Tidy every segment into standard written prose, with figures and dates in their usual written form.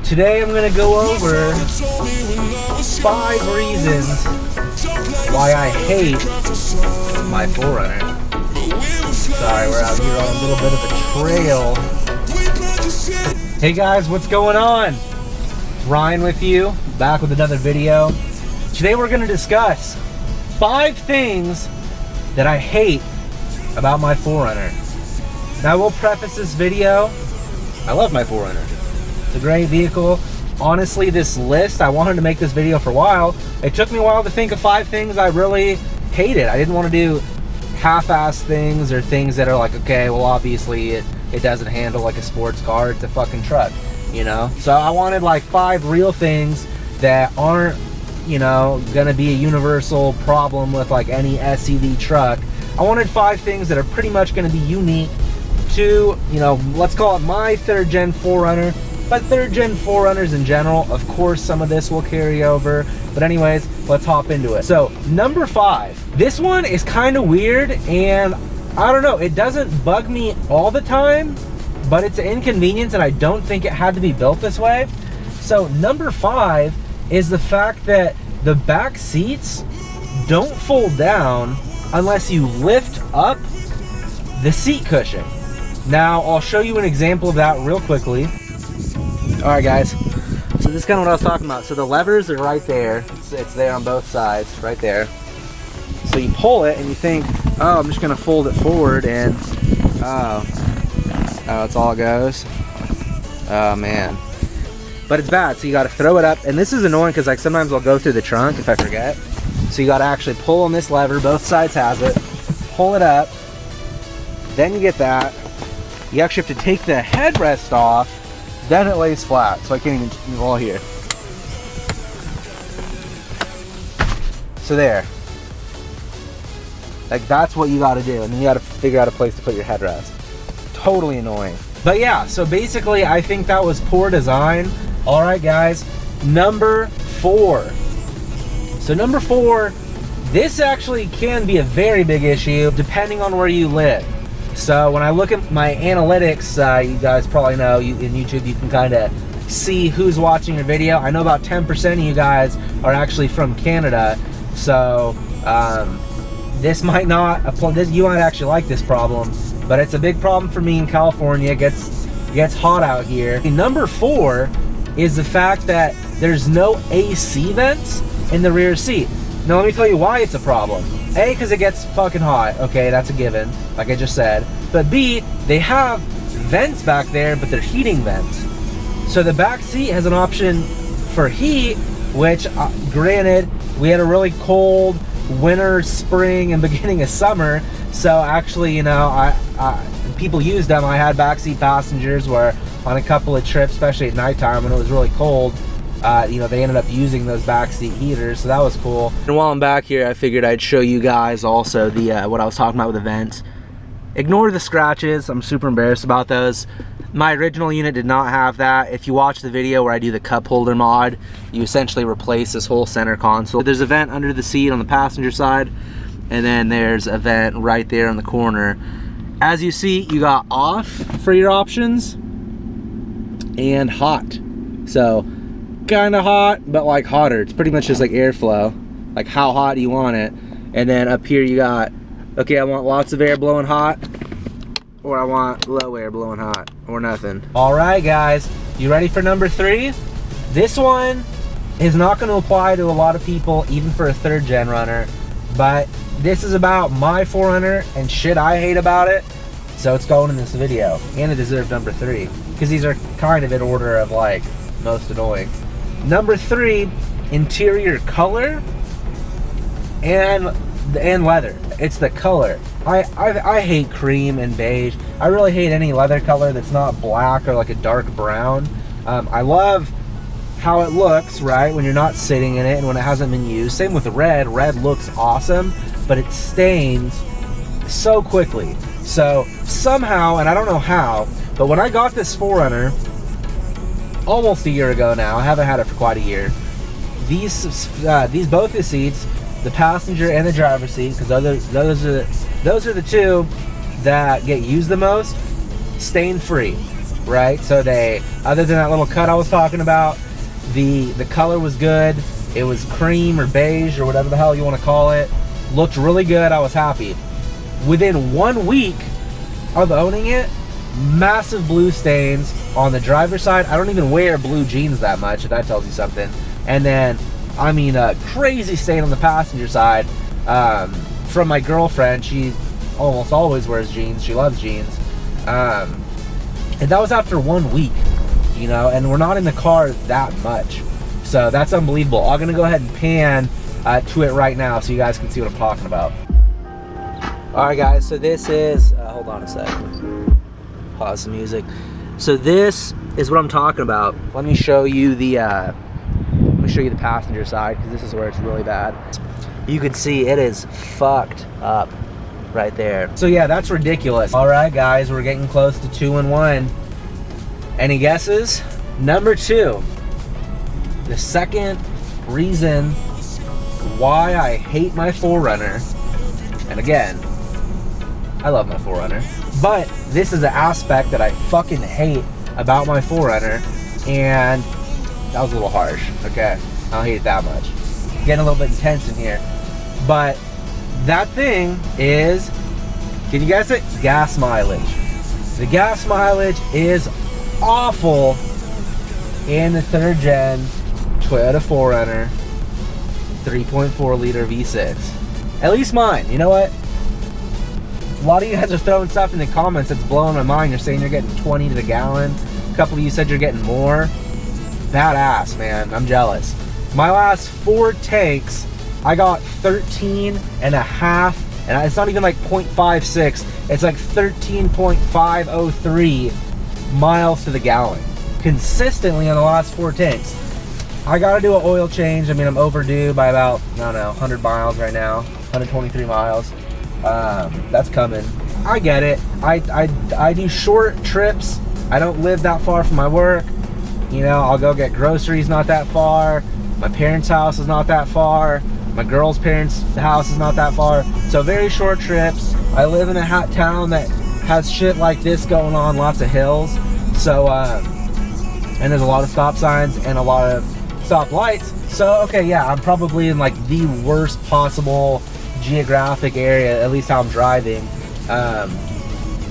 Today I'm going to go over 5 reasons why I hate my 4Runner. Sorry, we're out here on a little bit of a trail. Hey guys, what's going on? Ryan with you, back with another video. Today we're going to discuss 5 things that I hate about my 4Runner. Now I will preface this video, I love my 4Runner. It's a great vehicle. Honestly, this list, I wanted to make this video for a while. It took me a while to think of 5 things I really hated. I didn't want to do half-ass things or things that are like, okay, well obviously it doesn't handle like a sports car, it's a fucking truck, you know? So I wanted like 5 real things that aren't, you know, gonna be a universal problem with like any SUV truck. I wanted 5 things that are pretty much gonna be unique to, you know, let's call it my 3rd gen 4Runner, but 3rd gen 4Runners in general. Of course, some of this will carry over, but anyways, let's hop into it. So number 5, this one is kind of weird, and I don't know, it doesn't bug me all the time, but it's an inconvenience, and I don't think it had to be built this way. So number 5 is the fact that the back seats don't fold down unless you lift up the seat cushion. Now I'll show you an example of that real quickly. Alright guys, so this is kind of what I was talking about. So the levers are right there. It's there on both sides, right there. So you pull it and you think, oh, I'm just going to fold it forward, and oh, that's all it goes. Oh man. But it's bad, so you got to throw it up. And this is annoying because like sometimes I'll go through the trunk if I forget. So you got to actually pull on this lever, both sides has it, pull it up, then you get that. You actually have to take the headrest off, then it lays flat, so I can't even move all here. So there. Like that's what you gotta do, and then you gotta figure out a place to put your headrest. Totally annoying. But yeah, so basically I think that was poor design. Alright guys, number 4. So number 4, this actually can be a very big issue depending on where you live. So when I look at my analytics, you guys probably know, in YouTube you can kind of see who's watching your video. I know about 10% of you guys are actually from Canada, so this might not apply. You might actually like this problem, but it's a big problem for me in California. It gets hot out here. Number 4 is the fact that there's no AC vents in the rear seat. Now let me tell you why it's a problem. A, because it gets fucking hot. Okay, that's a given, like I just said. But B, they have vents back there, but they're heating vents. So the back seat has an option for heat, which granted, we had a really cold winter, spring, and beginning of summer. So actually, you know, people used them. I had backseat passengers where on a couple of trips, especially at nighttime when it was really cold, you know, they ended up using those backseat heaters, so that was cool. And while I'm back here, I figured I'd show you guys also the what I was talking about with the vents. Ignore the scratches. I'm super embarrassed about those. My original unit did not have that. If you watch the video where I do the cup holder mod, you essentially replace this whole center console. There's a vent under the seat on the passenger side, and then there's a vent right there in the corner. As you see, you got off for your options and hot. So kind of hot, but like hotter. It's pretty much just like airflow, like how hot do you want it. And then up here you got, okay, I want lots of air blowing hot, or I want low air blowing hot, or nothing. All right guys, you ready for number 3? This one is not going to apply to a lot of people, even for a 3rd gen runner, but this is about my 4Runner and shit I hate about it, so it's going in this video. And it deserved number 3 because these are kind of in order of like most annoying. Number 3, interior color and leather. It's the color. I hate cream and beige. I really hate any leather color that's not black or like a dark brown. I love how it looks, right, when you're not sitting in it and when it hasn't been used. Same with red. Red looks awesome, but it stains so quickly. So somehow, and I don't know how, but when I got this 4Runner almost a year ago now, I haven't had it for quite a year, these both the seats, the passenger and the driver's seat, because those are the two that get used the most, stain free. right? So they, other than that little cut I was talking about, the color was good. It was cream or beige or whatever the hell you want to call it. Looked really good. I was happy. Within 1 week of owning it, massive blue stains on the driver's side. I don't even wear blue jeans that much, if that tells you something. And then, I mean, a crazy stain on the passenger side from my girlfriend. She almost always wears jeans. She loves jeans. And that was after 1 week, you know, and we're not in the car that much. So that's unbelievable. I'm gonna go ahead and pan to it right now so you guys can see what I'm talking about. All right, guys, so this is, hold on a second. Pause the music. So this is what I'm talking about. Let me show you the passenger side, because this is where it's really bad. You can see it is fucked up right there. So yeah, that's ridiculous. All right, guys, we're getting close to 2 and 1. Any guesses? Number 2. The second reason why I hate my 4Runner, and again, I love my 4Runner, but this is an aspect that I fucking hate about my 4Runner, and that was a little harsh, okay? I don't hate it that much. Getting a little bit intense in here. But that thing is, can you guess it? Gas mileage. The gas mileage is awful in the 3rd gen Toyota 4Runner 3.4 liter V6. At least mine. You know what? A lot of you guys are throwing stuff in the comments that's blowing my mind. You're saying you're getting 20 to the gallon. A couple of you said you're getting more. Badass, man. I'm jealous. My last 4 tanks, I got 13 and a half, and it's not even like 0.56. It's like 13.503 miles to the gallon. Consistently on the last 4 tanks. I gotta do an oil change. I mean, I'm overdue by about, I don't know, 100 miles right now. 123 miles. That's coming. I get it. I do short trips. I don't live that far from my work. You know, I'll go get groceries not that far. My parents' house is not that far. My girl's parents' house is not that far. So very short trips. I live in a town that has shit like this going on, lots of hills. So, and there's a lot of stop signs and a lot of stop lights. So, okay, yeah, I'm probably in like the worst possible geographic area, at least how I'm driving,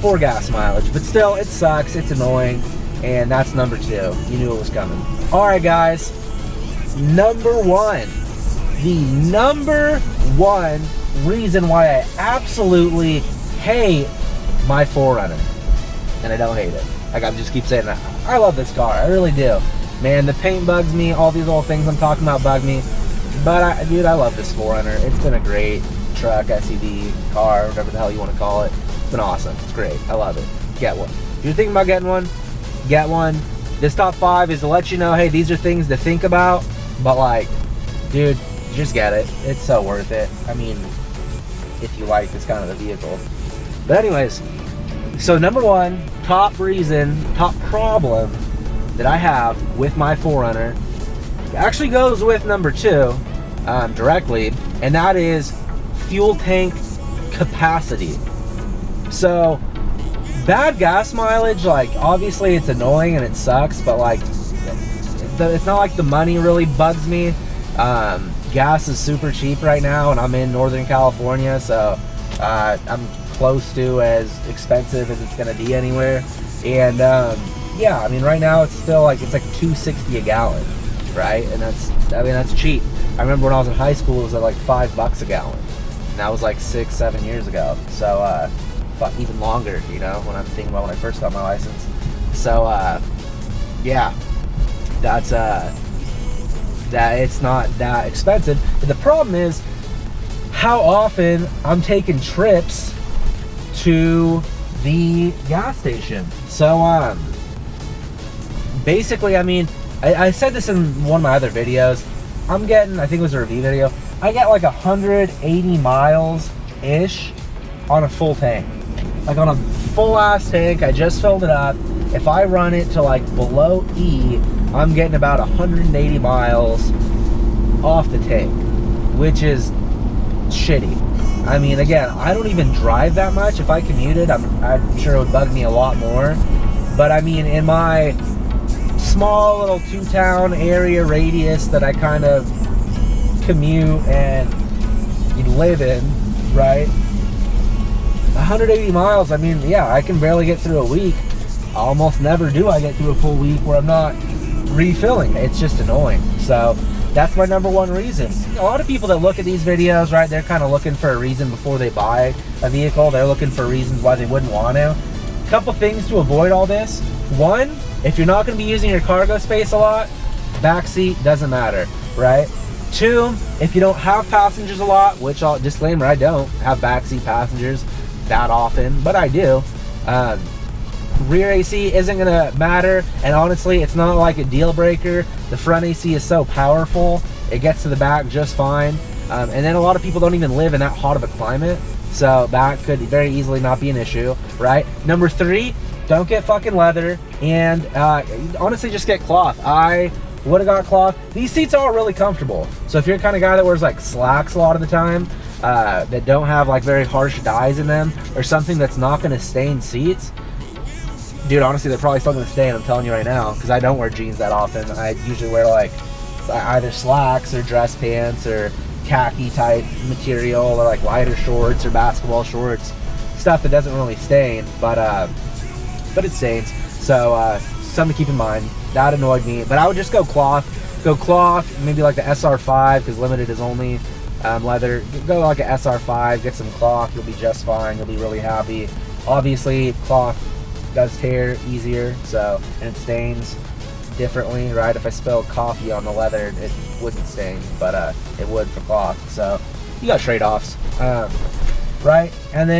for gas mileage. But still, it sucks, it's annoying, and that's number 2. You knew it was coming. All right, guys, number 1. The number 1 reason why I absolutely hate my 4Runner, and I don't hate it. Like, I just keep saying that. I love this car, I really do. Man, the paint bugs me, all these little things I'm talking about bug me. But, dude, I love this 4Runner. It's been a great truck, SUV, car, whatever the hell you want to call it. It's been awesome. It's great. I love it. Get one. If you're thinking about getting one, get one. This top 5 is to let you know, hey, these are things to think about. But, like, dude, just get it. It's so worth it. I mean, if you like this kind of a vehicle. But anyways, so number 1, top reason, top problem that I have with my 4Runner actually goes with number 2 directly, and that is fuel tank capacity. So bad gas mileage, like, obviously it's annoying and it sucks, but like it's not like the money really bugs me. Gas is super cheap right now, and I'm in Northern California, so I'm close to as expensive as it's gonna be anywhere. And yeah, I mean, right now it's still like, it's like $2.60 a gallon, right? And that's, I mean, that's cheap. I remember when I was in high school, it was at like $5 a gallon, and that was like 6-7 years ago. So even longer, you know, when I'm thinking about when I first got my license. So yeah, that's that it's not that expensive. But the problem is how often I'm taking trips to the gas station. So basically, I mean, I said this in one of my other videos. I'm getting, I think it was a review video, I get like 180 miles ish on a full tank. Like on a full ass tank, I just filled it up. If I run it to like below E, I'm getting about 180 miles off the tank, which is shitty. I mean, again, I don't even drive that much. If I commuted, I'm sure it would bug me a lot more. But I mean, in my small little 2-town area radius that I kind of commute and live in, right? 180 miles, I mean, yeah, I can barely get through a week. Almost never do I get through a full week where I'm not refilling. It's just annoying. So that's my number one reason. A lot of people that look at these videos, right, they're kind of looking for a reason before they buy a vehicle. They're looking for reasons why they wouldn't want to. A couple things to avoid all this. One, if you're not going to be using your cargo space a lot, backseat doesn't matter, right? Two, if you don't have passengers a lot, which I'll disclaimer, I don't have backseat passengers that often, but I do. Rear AC isn't gonna matter, and honestly, it's not like a deal breaker. The front AC is so powerful, it gets to the back just fine. And then a lot of people don't even live in that hot of a climate, so that could very easily not be an issue, right? Number three, don't get fucking leather, and honestly, just get cloth. I would have got cloth. These seats are really comfortable, so if you're the kind of guy that wears like slacks a lot of the time, that don't have like very harsh dyes in them, or something that's not gonna stain seats, dude, honestly, they're probably still gonna stain, I'm telling you right now, because I don't wear jeans that often. I usually wear like either slacks or dress pants or khaki type material, or like lighter shorts or basketball shorts, stuff that doesn't really stain, but it stains. So something to keep in mind. That annoyed me, but I would just go cloth, maybe like the SR5, because limited is only leather. Go like a SR5, get some cloth, you'll be just fine, you'll be really happy. Obviously, cloth does tear easier, so, and it stains differently, right? If I spilled coffee on the leather, it wouldn't stain, but it would for cloth. So you got trade-offs, right? And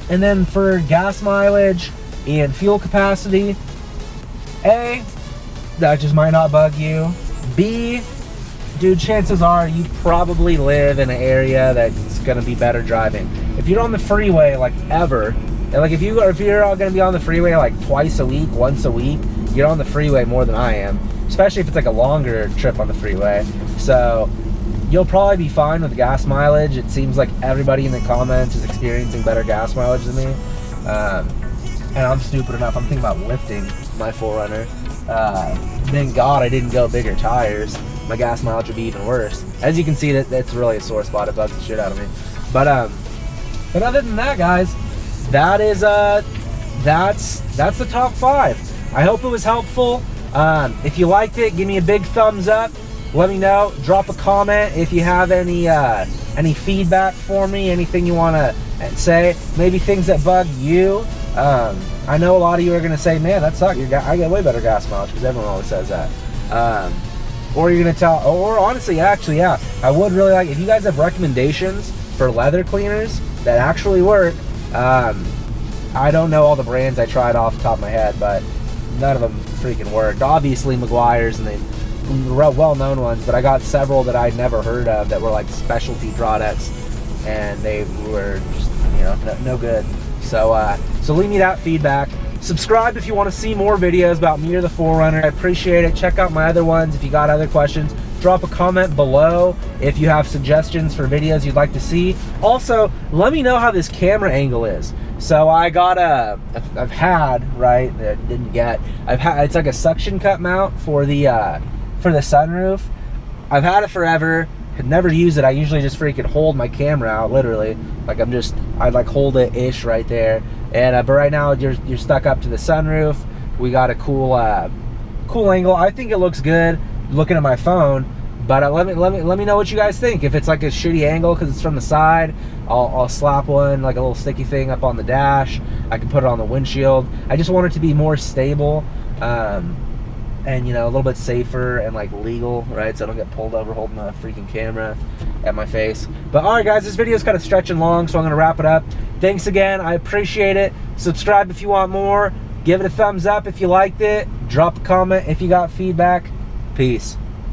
then for gas mileage and fuel capacity, A, that just might not bug you. B, dude, chances are you probably live in an area that's gonna be better driving. If you're on the freeway like ever, and like if you're gonna be on the freeway like twice a week, once a week, you're on the freeway more than I am, especially if it's like a longer trip on the freeway. So you'll probably be fine with gas mileage. It seems like everybody in the comments is experiencing better gas mileage than me. And I'm stupid enough, I'm thinking about lifting my 4Runner. Thank God I didn't go bigger tires. My gas mileage would be even worse. As you can see, that's really a sore spot. It bugs the shit out of me. But other than that, guys, that is that's the top 5. I hope it was helpful. If you liked it, give me a big thumbs up. Let me know. Drop a comment if you have any feedback for me, anything you want to say, maybe things that bug you. I know a lot of you are going to say, man, that sucks. I get way better gas mileage, because everyone always says that. Or you're going to tell, or honestly, actually, yeah, I would really like, if you guys have recommendations for leather cleaners that actually work. I don't know all the brands I tried off the top of my head, but none of them freaking worked. Obviously, Meguiar's and the well-known ones, but I got several that I'd never heard of that were like specialty products, and they were just, no good. So, so leave me that feedback. Subscribe if you want to see more videos about me or the 4Runner. I appreciate it. Check out my other ones if you got other questions. Drop a comment below if you have suggestions for videos you'd like to see. Also, let me know how this camera angle is. So I got I've had, right, it's like a suction cup mount for the sunroof. I've had it forever, had never used it. I usually just freaking hold my camera out, literally. Like I like hold it ish right there. And but right now you're stuck up to the sunroof. We got a cool angle. I think it looks good looking at my phone, but let me know what you guys think. If it's like a shitty angle because it's from the side, I'll slap one, like a little sticky thing, up on the dash. I can put it on the windshield. I just want it to be more stable, and a little bit safer and like legal, right? So I don't get pulled over holding a freaking camera at my face. But all right, guys, this video is kind of stretching long, so I'm gonna wrap it up. Thanks again, I appreciate it. Subscribe if you want more. Give it a thumbs up if you liked it. Drop a comment if you got feedback. Peace.